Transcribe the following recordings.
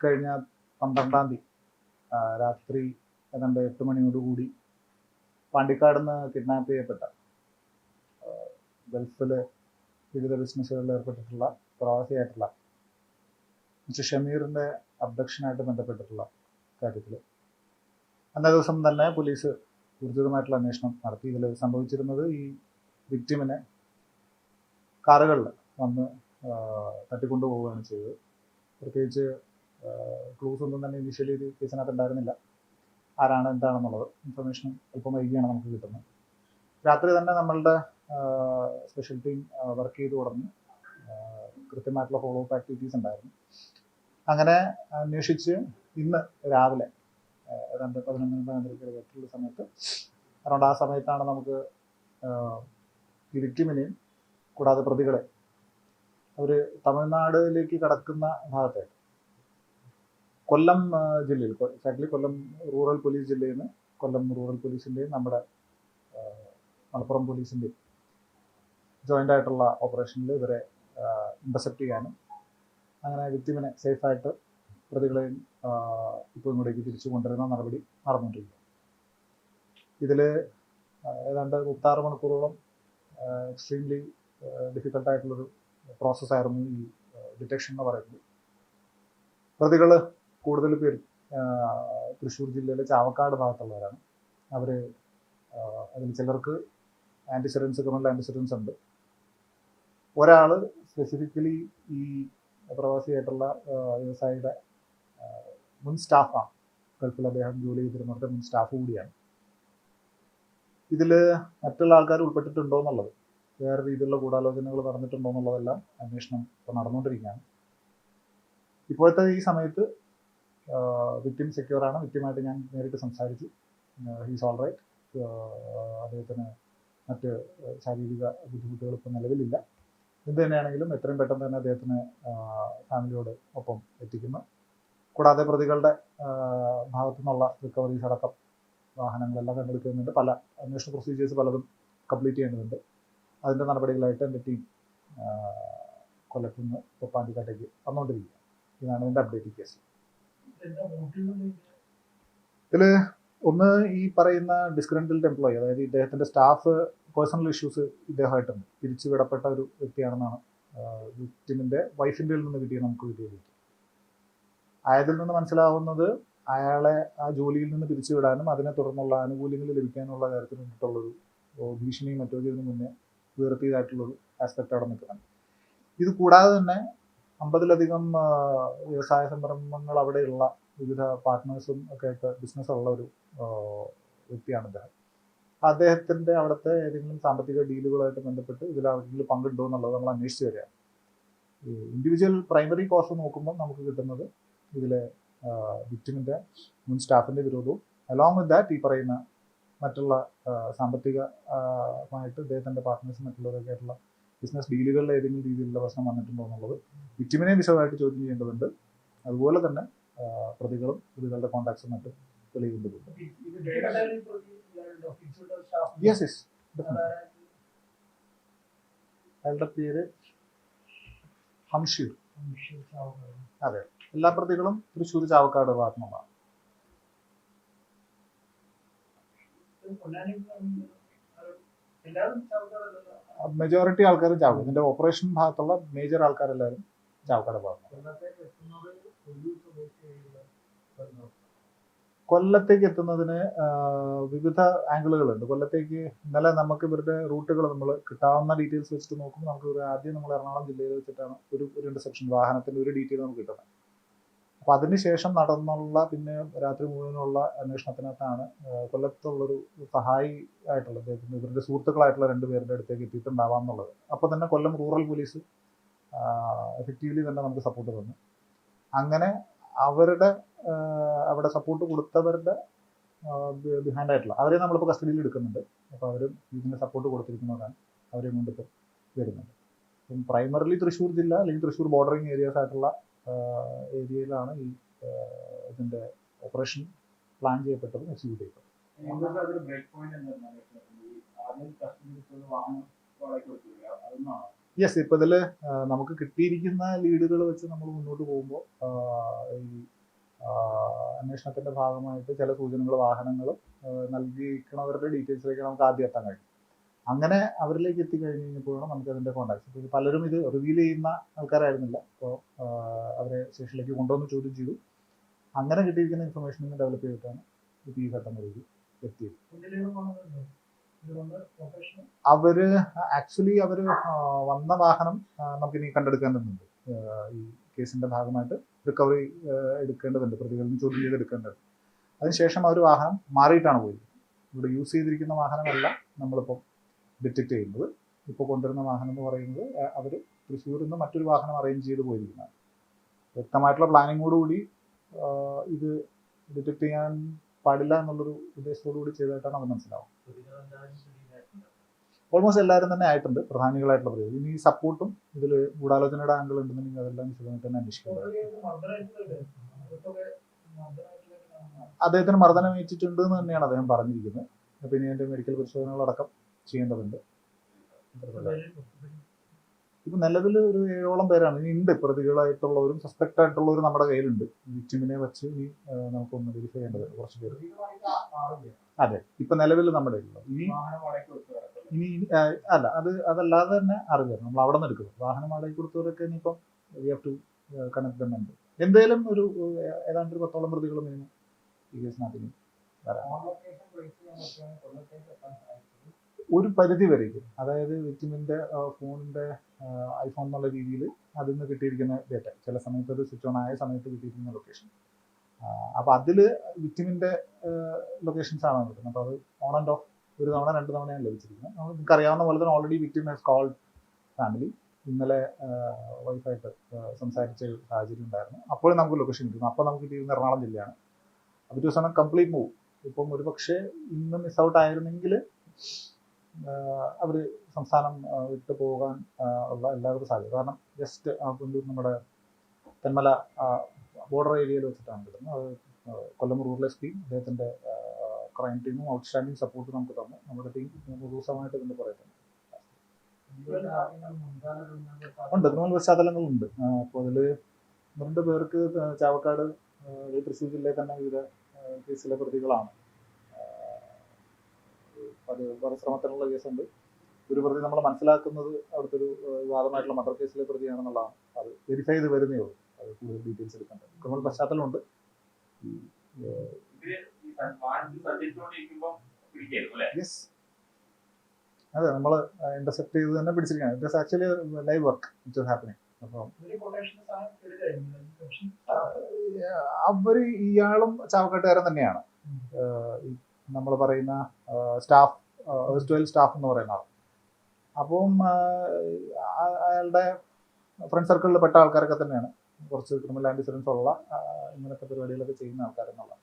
കഴിഞ്ഞ 12-ാം തീയതി രാത്രി ഏതാണ്ട് 8 മണിയോടുകൂടി പാണ്ടിക്കാട് നിന്ന് കിഡ്നാപ്പ് ചെയ്യപ്പെട്ട ഗൾഫില് വിവിധ ബിസിനസ്സുകളിൽ ഏർപ്പെട്ടിട്ടുള്ള പ്രവാസിയായിട്ടുള്ള മിസ്റ്റർ ഷമീറിന്റെ അബ്ഡക്ഷനായിട്ട് ബന്ധപ്പെട്ടിട്ടുള്ള കാര്യത്തിൽ അന്നേ ദിവസം തന്നെ പോലീസ് ഊർജിതമായിട്ടുള്ള അന്വേഷണം നടത്തി. ഇതിൽ സംഭവിച്ചിരുന്നത് ഈ വിക്ടിമിനെ കാറുകളിൽ വന്ന് തട്ടിക്കൊണ്ടുപോവുകയാണ് ചെയ്തത്. പ്രത്യേകിച്ച് ക്ലൂസ് ഒന്നും തന്നെ ഇനീഷ്യലി ഒരു കേസിനകത്ത് ഉണ്ടായിരുന്നില്ല. ആരാണ് എന്താണെന്നുള്ളത് ഇൻഫർമേഷൻ അല്പം വൈകിയാണ് നമുക്ക് കിട്ടുന്നത്. രാത്രി തന്നെ നമ്മളുടെ സ്പെഷ്യൽ ടീം വർക്ക് ചെയ്ത് തുടങ്ങി. കൃത്യമായിട്ടുള്ള ഫോളോ അപ്പ് ആക്ടിവിറ്റീസ് ഉണ്ടായിരുന്നു. അങ്ങനെ അന്വേഷിച്ച് ഇന്ന് രാവിലെ ഏതാണ്ട് 11-12 സമയത്ത് അറൗണ്ട് ആ സമയത്താണ് നമുക്ക് ഈ വിക്ടിമിനെയും കൂടാതെ പ്രതികളെ അവർ തമിഴ്നാടിലേക്ക് കടക്കുന്ന ഭാഗത്തായിട്ട് കൊല്ലം ജില്ലയിൽ, എക്സാക്ട്ലി കൊല്ലം റൂറൽ പോലീസ് ജില്ലയിൽ നിന്ന് കൊല്ലം റൂറൽ പോലീസിൻ്റെയും നമ്മുടെ മലപ്പുറം പോലീസിൻ്റെയും ജോയിൻ്റ് ആയിട്ടുള്ള ഓപ്പറേഷനിൽ ഇവരെ ഇൻ്റർസെപ്റ്റ് ചെയ്യാനും അങ്ങനെ വിക്ടിമിനെ സേഫായിട്ട് പ്രതികളെയും ഇപ്പോൾ ഇങ്ങോട്ടേക്ക് തിരിച്ചു കൊണ്ടുവരുന്ന നടപടി നടന്നുകൊണ്ടിരിക്കുക. ഇതിൽ ഏതാണ്ട് 36 മണിക്കൂറോളം എക്സ്ട്രീംലി ഡിഫിക്കൽട്ടായിട്ടുള്ളൊരു പ്രോസസ്സായിരുന്നു ഈ ഡിറ്റക്ഷൻ എന്ന് പറയുന്നത്. പ്രതികൾ കൂടുതൽ പേരും തൃശ്ശൂർ ജില്ലയിലെ ചാവക്കാട് ഭാഗത്തുള്ളവരാണ്. അവർ അതിൽ ചിലർക്ക് ക്രിമിനൽ ആൻറ്റിസിഡൻസ് ഉണ്ട്. ഒരാൾ സ്പെസിഫിക്കലി ഈ പ്രവാസിയായിട്ടുള്ള വ്യവസായിയുടെ മുൻ സ്റ്റാഫാണ്. ഗൾഫിൽ അദ്ദേഹം ജോലി ചെയ്തിരുന്നവരുടെ മുൻ സ്റ്റാഫ് കൂടിയാണ്. ഇതിൽ മറ്റുള്ള ആൾക്കാർ ഉൾപ്പെട്ടിട്ടുണ്ടോ എന്നുള്ളത്, വേറെ രീതിയിലുള്ള ഗൂഢാലോചനകൾ നടന്നിട്ടുണ്ടോ എന്നുള്ളതെല്ലാം അന്വേഷണം ഇപ്പോൾ നടന്നുകൊണ്ടിരിക്കുകയാണ്. ഇപ്പോഴത്തെ ഈ സമയത്ത് വിക്ടിം സെക്യൂറാണ്. വിക്ടിമായിട്ട് ഞാൻ നേരിട്ട് സംസാരിച്ചു. He's all right. അദ്ദേഹത്തിന് മറ്റ് ശാരീരിക ബുദ്ധിമുട്ടുകൾ ഇപ്പോൾ നിലവിലില്ല. എന്ത് തന്നെയാണെങ്കിലും എത്രയും പെട്ടെന്ന് തന്നെ അദ്ദേഹത്തിന് ഫാമിലിയോട് ഒപ്പം എത്തിക്കുന്നു. കൂടാതെ പ്രതികളുടെ ഭാഗത്തു നിന്നുള്ള റിക്കവറീസ് അടക്കം വാഹനങ്ങളെല്ലാം കണ്ടെടുക്കുന്നുണ്ട്. പല അന്വേഷണ പ്രൊസീജിയേഴ്സ് പലതും കംപ്ലീറ്റ് ചെയ്യേണ്ടതുണ്ട്. അതിൻ്റെ നടപടികളായിട്ട് എൻ്റെ ടീം കൊല്ലത്ത് നിന്ന് ഇപ്പോൾ പാണ്ടിക്കാട്ടേക്ക് വന്നുകൊണ്ടിരിക്കുക. ഇതാണ് എൻ്റെ അപ്ഡേറ്റ് കേസ്. ഇതിൽ ഒന്ന് ഈ പറയുന്ന ഡിസ്ഗ്രണ്ടിൽഡ് എംപ്ലോയി, അതായത് ഇദ്ദേഹത്തിൻ്റെ സ്റ്റാഫ് പേഴ്സണൽ ഇഷ്യൂസ് ഇദ്ദേഹമായിട്ടുണ്ട്. പിരിച്ചുവിടപ്പെട്ട ഒരു വ്യക്തിയാണെന്നാണ് വിക്ടിമിൻ്റെ വൈഫിൻ്റെ നിന്ന് കിട്ടിയത്. ആയതിൽ നിന്ന് മനസ്സിലാവുന്നത് അയാളെ ആ ജോലിയിൽ നിന്ന് പിരിച്ചുവിടാനും അതിനെ തുടർന്നുള്ള ആനുകൂല്യങ്ങൾ ലഭിക്കാനുള്ള കാര്യത്തിന് വേണ്ടിയിട്ടുള്ളൊരു ഭീഷണിയും മറ്റോ ഇതിനു മുന്നേ ഉയർത്തിയതായിട്ടുള്ളൊരു ആസ്പെക്റ്റ് അവിടെ നിൽക്കുന്നുണ്ട്. ഇത് കൂടാതെ തന്നെ 50-ലധികം വ്യവസായ സംരംഭങ്ങൾ അവിടെയുള്ള വിവിധ പാർട്ട്നേഴ്സും ഒക്കെ ആയിട്ട് ബിസിനസ്സുള്ള ഒരു വ്യക്തിയാണ് അദ്ദേഹം. അദ്ദേഹത്തിൻ്റെ അവിടുത്തെ ഏതെങ്കിലും സാമ്പത്തിക ഡീലുകളായിട്ട് ബന്ധപ്പെട്ട് ഇതിലാർക്കെങ്കിലും പങ്കുണ്ടോ എന്നുള്ളത് നമ്മൾ അന്വേഷിച്ച് വരികയാണ്. ഈ ഇൻഡിവിജ്വൽ പ്രൈമറി കോസ്റ്റ് നോക്കുമ്പോൾ നമുക്ക് കിട്ടുന്നത് ഇതിലെ വിക്ടിമിൻ്റെ മുൻ സ്റ്റാഫിൻ്റെ വിരോധവും അലോങ് വിത്ത് ദാറ്റ് ഈ പറയുന്ന മറ്റുള്ള സാമ്പത്തികമായിട്ട് ഇദ്ദേഹത്തിൻ്റെ പാർട്ട്നേഴ്സും മറ്റുള്ളവരൊക്കെ ആയിട്ടുള്ള ബിസിനസ് ഡീലുകളിൽ ഏതെങ്കിലും രീതിയിലുള്ള പ്രശ്നം വന്നിട്ടുണ്ടോ എന്നുള്ളത് വിക്ടിമിനെ വിശദമായിട്ട് ചോദ്യം ചെയ്യേണ്ടതുണ്ട്. അതുപോലെ തന്നെ പ്രതികളുടെ കോൺടാക്ട്സും മറ്റും തെളിയിക്കേണ്ടതുണ്ട്. യെസ് അയാളുടെ പേര് ഹംഷീർ. അതെ, എല്ലാ പ്രതികളും തൃശ്ശൂർ ചാവക്കാട് ഭാഗത്തുനിന്നുള്ളതാണ്. മെജോറിറ്റി ആൾക്കാരും ചാവക്കാട്. ഇതിന്റെ ഓപ്പറേഷൻ ഭാഗത്തുള്ള മേജർ ആൾക്കാരെല്ലാവരും ചാവക്കാട് ഭാഗത്താണ്. കൊല്ലത്തേക്ക് എത്തുന്നതിന് വിവിധ ആംഗിളുകളുണ്ട്. കൊല്ലത്തേക്ക് ഇന്നലെ നമുക്ക് ഇവരുടെ റൂട്ടുകൾ നമ്മൾ കിട്ടാവുന്ന ഡീറ്റെയിൽസ് വെച്ചിട്ട് നോക്കുമ്പോൾ നമുക്ക് ആദ്യം നമ്മൾ എറണാകുളം ജില്ലയിൽ വെച്ചിട്ടാണ് ഒരു ഇന്റർസെപ്ഷൻ വാഹനത്തിൻ്റെ ഒരു ഡീറ്റെയിൽ നമുക്ക് കിട്ടുന്നത്. അപ്പോൾ അതിനുശേഷം നടന്നുള്ള പിന്നെ രാത്രി മുഴുവനുള്ള അന്വേഷണത്തിനകത്താണ് കൊല്ലത്തുള്ളൊരു സഹായി ആയിട്ടുള്ള അദ്ദേഹത്തിന് ഇവരുടെ സുഹൃത്തുക്കളായിട്ടുള്ള 2 പേരുടെ അടുത്തേക്ക് എത്തിയിട്ടുണ്ടാവാം എന്നുള്ളത്. അപ്പോൾ തന്നെ കൊല്ലം റൂറൽ പോലീസ് എഫക്റ്റീവ്ലി തന്നെ നമുക്ക് സപ്പോർട്ട് തന്നു. അങ്ങനെ അവരുടെ അവിടെ സപ്പോർട്ട് കൊടുത്തവരുടെ ബിഹൈൻഡ് ആയിട്ടുള്ള അവരെ നമ്മളിപ്പോൾ കസ്റ്റഡിയിൽ എടുക്കുന്നുണ്ട്. അപ്പോൾ അവരും ഇതിന് സപ്പോർട്ട് കൊടുത്തിരിക്കുന്നവരാണ്. അവരെയും കൊണ്ടിപ്പോൾ വരുന്നുണ്ട്. അപ്പം പ്രൈമറിലി തൃശ്ശൂർ ജില്ല അല്ലെങ്കിൽ തൃശ്ശൂർ ബോർഡറിങ് ഏരിയാസ് ആയിട്ടുള്ള ഏരിയയിലാണ് ഈ ഇതിൻ്റെ ഓപ്പറേഷൻ പ്ലാൻ ചെയ്യപ്പെട്ടതും എക്സിക്യൂട്ട് ചെയ്യപ്പെട്ടത്. യെസ്, ഇപ്പൊ ഇതില് നമുക്ക് കിട്ടിയിരിക്കുന്ന ലീഡുകൾ വെച്ച് നമ്മൾ മുന്നോട്ട് പോകുമ്പോൾ ഈ അന്വേഷണത്തിന്റെ ഭാഗമായിട്ട് ചില സൂചനകൾ വാഹനങ്ങൾ നൽകിയിരിക്കുന്നവരുടെ ഡീറ്റെയിൽസിലേക്ക് നമുക്ക് ആദ്യം എത്താൻ കഴിയും. അങ്ങനെ അവരിലേക്ക് എത്തിക്കഴിഞ്ഞ് കഴിഞ്ഞപ്പോഴാണ് നമുക്ക് അതിന്റെ കോൺടാക്ട്സ്. ഇപ്പോൾ പലരും ഇത് റിവീൽ ചെയ്യുന്ന ആൾക്കാരായിരുന്നില്ല. അപ്പോൾ അവരെ സ്റ്റേഷനിലേക്ക് കൊണ്ടുവന്ന് ചോദ്യം ചെയ്തു. അങ്ങനെ കിട്ടിയിരിക്കുന്ന ഇൻഫർമേഷൻ ഡെവലപ്പ് ചെയ്തിട്ടാണ് ഇപ്പോൾ ഈ ഘട്ടം വരെ എത്തിയത്. അവര് ആക്ച്വലി വന്ന വാഹനം നമുക്കിനി കണ്ടെടുക്കേണ്ടതുണ്ട്. ഈ കേസിന്റെ ഭാഗമായിട്ട് റിക്കവറി എടുക്കേണ്ടതുണ്ട്, പ്രതികളിൽ നിന്ന് ചോദ്യം ചെയ്ത് എടുക്കേണ്ടതുണ്ട്. അതിനുശേഷം അവർ വാഹനം മാറിയിട്ടാണ് പോയത്. ഇവിടെ യൂസ് ചെയ്തിരിക്കുന്ന വാഹനമല്ല നമ്മളിപ്പം ഡിറ്റക്ട് ചെയ്യുന്നത്. ഇപ്പോൾ കൊണ്ടുവരുന്ന വാഹനം എന്ന് പറയുന്നത് അവർ തൃശ്ശൂരിൽ നിന്ന് മറ്റൊരു വാഹനം അറേഞ്ച് ചെയ്ത് പോയിരിക്കുന്നതാണ്. വ്യക്തമായിട്ടുള്ള പ്ലാനിങ്ങോടുകൂടി ഇത് ഡിറ്റക്ട് ചെയ്യാൻ പാടില്ല എന്നുള്ളൊരു ഉദ്ദേശത്തോടു കൂടി ചെയ്തതായിട്ടാണ് അത് മനസ്സിലാവും. ഓൾമോസ്റ്റ് എല്ലാവരും തന്നെ ആയിട്ടുണ്ട്, പ്രധാനികളായിട്ടുള്ള പ്രതികൾ. ഇനി സപ്പോർട്ടും ഇതിൽ ഗൂഢാലോചനയുടെ ആംഗിൾ ഉണ്ടെന്നുണ്ടെങ്കിൽ അതെല്ലാം വിശദമായിട്ട് തന്നെ അന്വേഷിക്കുന്നത്. അദ്ദേഹത്തിന് മർദ്ദനം ഏറ്റിട്ടുണ്ട് എന്ന് തന്നെയാണ് അദ്ദേഹം പറഞ്ഞിരിക്കുന്നത്. പിന്നെ അതിന്റെ മെഡിക്കൽ പരിശോധനകളടക്കം ചെയ്യേണ്ടതുണ്ട്. ഇപ്പൊ നിലവിൽ ഒരു 7ഓളം പേരാണ് ഇനി ഉണ്ട്. പ്രതികളായിട്ടുള്ളവരും സസ്പെക്ട് ആയിട്ടുള്ളവരും നമ്മുടെ കയ്യിലുണ്ട്. വിക്ടിമിനെ വെച്ച് ഇനി നമുക്കൊന്ന് വെരിഫൈ ചെയ്യേണ്ടതുണ്ട് കുറച്ച് പേര്. അതെ, ഇപ്പൊ നിലവിൽ നമ്മുടെ ഇനി അല്ല, അതല്ലാതെ തന്നെ അറിയാം നമ്മൾ അവിടെ നിന്ന് എടുക്കുന്നത്. വാഹനം വാടകയ്ക്ക് കൊടുത്തവരൊക്കെ ഇനിയിപ്പം we have to connect them. എന്തായാലും ഒരു ഏതാണ്ട് ഒരു 10ഓളം പ്രതികൾ മിനിമം ഈ കേസിനകത്ത് ഒരു പരിധി വരേക്കും. അതായത് വിക്ടിമിന്റെ ഫോണിന്റെ ഐഫോൺ എന്നുള്ള രീതിയിൽ അതിൽ നിന്ന് കിട്ടിയിരിക്കുന്ന ഡേറ്റ, ചില സമയത്ത് അത് സ്വിച്ച് ഓൺ ആയ സമയത്ത് കിട്ടിയിരിക്കുന്ന ലൊക്കേഷൻ, അപ്പൊ അതില് വിക്ടിമിന്റെ ലൊക്കേഷൻസ് ആണ് കിട്ടുന്നത്. അപ്പൊ അത് ഓൺ ആൻഡ് ഓഫ് ഒരു തവണ 2 തവണയാണ് ലഭിച്ചിരിക്കുന്നത്. നമുക്ക് അറിയാവുന്ന പോലെ തന്നെ already victim has called family. ഇന്നലെ വൈഫായിട്ട് സംസാരിച്ച സാഹചര്യം ഉണ്ടായിരുന്നു. അപ്പോഴും നമുക്ക് ലൊക്കേഷൻ കിട്ടുന്നു. അപ്പോൾ നമുക്ക് കിട്ടിയിരുന്ന എറണാകുളം ജില്ലയാണ്. അത് ദിവസം കംപ്ലീറ്റ് മൂവ്. ഇപ്പം ഒരു പക്ഷേ ഇന്ന് മിസ് ഔട്ട് ആയിരുന്നെങ്കിൽ അവർ സംസ്ഥാനം വിട്ടു പോകാൻ ഉള്ള എല്ലാവരും സാധ്യത. കാരണം ജസ്റ്റ് നമ്മുടെ തെന്മല ബോർഡർ ഏരിയയിൽ വെച്ചിട്ടാണ് കിട്ടുന്നത്. അത് കൊല്ലം റൂറൽ എസ് പി അദ്ദേഹത്തിൻ്റെ ക്രൈം ടീമും ഔട്ട്സ്റ്റാൻഡിങ് സപ്പോർട്ട് നമുക്ക് തന്നു. നമ്മുടെ ടീം ദിവസമായിട്ട് ഇതിൻ്റെ പറയുന്നുണ്ട്. ഉണ്ട്, ക്രിമിനൽ പശ്ചാത്തലങ്ങളുണ്ട്. അപ്പോൾ അതിൽ 2 പേർക്ക് ചാവക്കാട് തൃശ്ശൂർ ജില്ലയിൽ തന്നെ വിവിധ കേസിലെ പ്രതികളാണ്. അത് പരിശ്രമത്തിനുള്ള കേസുണ്ട്. ഒരു പ്രതി നമ്മൾ മനസ്സിലാക്കുന്നത് അവിടുത്തെ ഒരു വിവാദമായിട്ടുള്ള മർഡർ കേസിലെ പ്രതിയാണെന്നുള്ളതാണ്. അത് വെരിഫൈ ചെയ്ത് വരുന്നേ ഉള്ളൂ. അത് കൂടുതൽ ഡീറ്റെയിൽസ് എടുക്കേണ്ടത്. ക്രിമിനൽ പശ്ചാത്തലമുണ്ട്. യെസ്, അതെ, നമ്മൾ ഇന്റർസെപ്റ്റ് ചെയ്ത് തന്നെ പിടിച്ചിരിക്കുകയാണ്. It is actually live work which is happening. അപ്പം അവര് ഇയാളും ചാവക്കാട്ടുകാരൻ തന്നെയാണ്. നമ്മൾ പറയുന്ന സ്റ്റാഫ്, സ്റ്റാഫ് എന്ന് പറയുന്ന ആൾ. അപ്പം അയാളുടെ ഫ്രണ്ട് സർക്കിളിൽ പെട്ട ആൾക്കാരൊക്കെ തന്നെയാണ്. കുറച്ച് ക്രിമിനൽ ആൻറ്റിസിഡൻസ് ഉള്ള ഇങ്ങനത്തെ പരിപാടികളൊക്കെ ചെയ്യുന്ന ആൾക്കാരെന്നുള്ള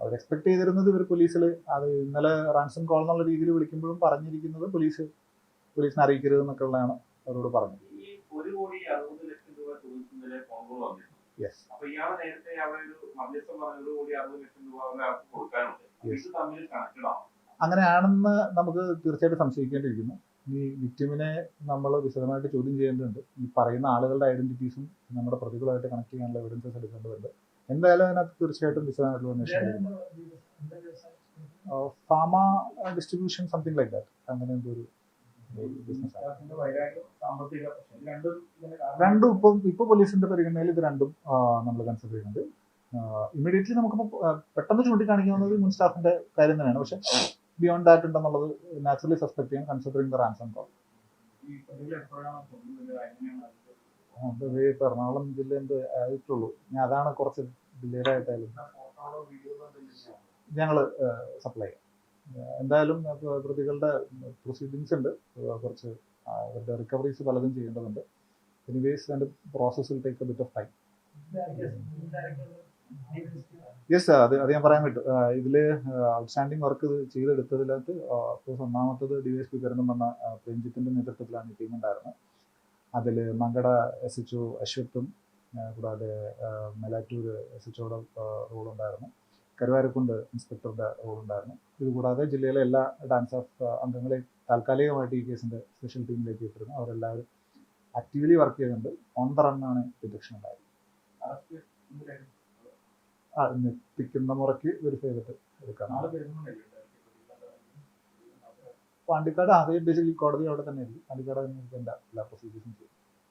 അവർ എക്സ്പെക്ട് ചെയ്തിരുന്നത്. ഇവർ പോലീസിൽ അത് ഇന്നലെ റാൻസം കോൾ എന്നുള്ള രീതിയിൽ വിളിക്കുമ്പോഴും പറഞ്ഞിരിക്കുന്നത് പോലീസിനെ അറിയിക്കരുത് എന്നൊക്കെ ഉള്ളതാണ് അവരോട് പറഞ്ഞത്. യെസ്, അങ്ങനെയാണെന്ന് നമുക്ക് തീർച്ചയായിട്ടും സംശയിക്കേണ്ടിയിരിക്കുന്നു. ഈ വിക്ടിമിനെ നമ്മൾ വിശദമായിട്ട് ചോദ്യം ചെയ്യേണ്ടതുണ്ട്. ഈ പറയുന്ന ആളുകളുടെ ഐഡന്റിറ്റീസും നമ്മുടെ പ്രതികളുമായിട്ട് കണക്ട് ചെയ്യാനുള്ള എവിഡൻസസ് എടുക്കേണ്ടതുണ്ട്. എന്തായാലും അതിനകത്ത് തീർച്ചയായിട്ടും വിശദമായിട്ടുള്ള അന്വേഷണം. Pharma distribution something like that, അങ്ങനെ എന്തോ ഒരു ബിസിനസ്. രണ്ടും ഇപ്പൊ പോലീസിന്റെ പരിഗണനയിൽ ഇത് രണ്ടും നമ്മൾ കൺസിഡർ ചെയ്യുന്നുണ്ട്. ഇമ്മീഡിയറ്റ്ലി നമുക്കിപ്പോൾ പെട്ടെന്ന് ചൂണ്ടിക്കാണിക്കാവുന്നത് മുൻ സ്റ്റാഫിന്റെ കാര്യം തന്നെയാണ്. പക്ഷെ ബിയോണ്ട് ദാറ്റ് ഉണ്ടെന്നുള്ളത് നാച്ചുറലി സസ്പെക്ട് ചെയ്യാം, കൺസിഡറിങ് ദ റാൻസം കോൾ. അത് ഇപ്പൊ എറണാകുളം ജില്ലേന്റെ ആയിട്ടുള്ളൂ. ഞാൻ അതാണ് കുറച്ച് ഡിലേഡ് ആയിട്ടായാലും ഞങ്ങൾ സപ്ലൈ ചെയ്യാം. എന്തായാലും പ്രതികളുടെ പ്രൊസീഡിങ്സ് ഉണ്ട്, കുറച്ച് അവരുടെ റിക്കവറീസ് പലതും ചെയ്യേണ്ടതുണ്ട്. എനിവേസ് അതിന്റെ process will take A bit of time. Yes, അത് ഞാൻ പറയാൻ പറ്റും. ഇതിൽ ഔട്ട്സ്റ്റാൻഡിങ് വർക്ക് ചെയ്തെടുത്തതിനകത്ത് ഒന്നാമത്തത് DYSP പെരുന്തമണ്ണ പ്രേംജിത്തിന്റെ നേതൃത്വത്തിലാണ് ഈ ടീം ഉണ്ടായിരുന്നത്. അതിൽ മങ്കട SHO അശ്വത്തും കൂടാതെ മെലാറ്റൂർ SHOയുടെ റോളുണ്ടായിരുന്നു. കരുവാരക്കുണ്ട് ഇൻസ്പെക്ടറുടെ റോളുണ്ടായിരുന്നു. ഇതുകൂടാതെ ജില്ലയിലെ എല്ലാ ഡാൻസ് ഓഫ് അംഗങ്ങളെ താൽക്കാലികമായിട്ട് ഈ കേസിന്റെ സ്പെഷ്യൽ ടീമിലേക്ക് ഇട്ടിരുന്നു. അവരെല്ലാവരും ആക്റ്റീവ്ലി വർക്ക് ചെയ്യുന്നുണ്ട്. ഓൺ ദ റൺ ആണ് ഡിറ്റക്ഷൻ ഉണ്ടായത്. ഇന്ന് എത്തിക്കുന്ന മുറയ്ക്ക് വെരിഫൈ ചെയ്തിട്ട് എടുക്കാം. പാണ്ടിക്കാട് ആദ്യം ബേസിക്കലി കോടതി അവിടെ തന്നെ ആയിരിക്കും. പാണ്ടിക്കാട് തന്നെ എല്ലാ പ്രൊസീജിയേഴ്സും ചെയ്യും.